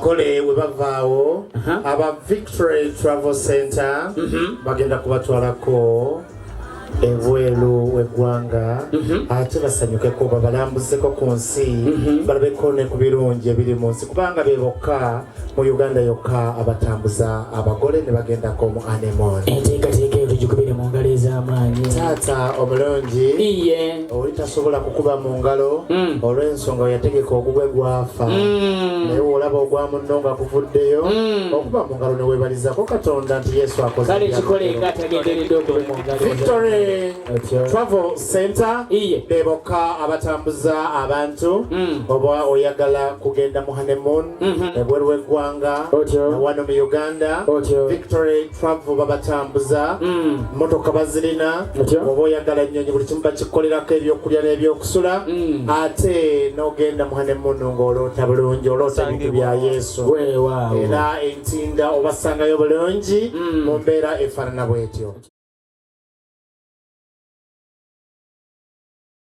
abagole we bavaawo aba Victory Travel Center bagenda kubatwalako ebweru w'eggwanga ate basanyukeko babalambuzeko ku nsi balabeko ne ku birungi ebiri mu nsi kubanga be bokka mu Uganda yokka abatambuza abagole ne bagendako mu anemone enteekateeka eyo tugikubire mu ngalo ez'amaanyi taata omulungi iye oli tasobola kukuba mu ngalo olw'ensonga yategeka ogugwe gwafa naye olaba ogwa munno nga kuvuddeyo okuba mu ngalo ne weebalizako Katonda nti Yesu akoze kale kikole nga tagenderedde okuba mu ngalo Victory Travel Center beboka abatambuza abantu oba oyagala kugenda mu honeymoon ebweru w'eggwanga wano mu Uganda Victory Travel babatambuza motoka bazirina oba oyagala ennyonyi buli kimu bakikolerako ebyokulya n'ebyokusula ate n'ogenda mu honeymoon ng'oloota bulungi oloota ebintu bya Yesu era entinda obasangayo bulungi mu mbeera efaanana bw'etyo.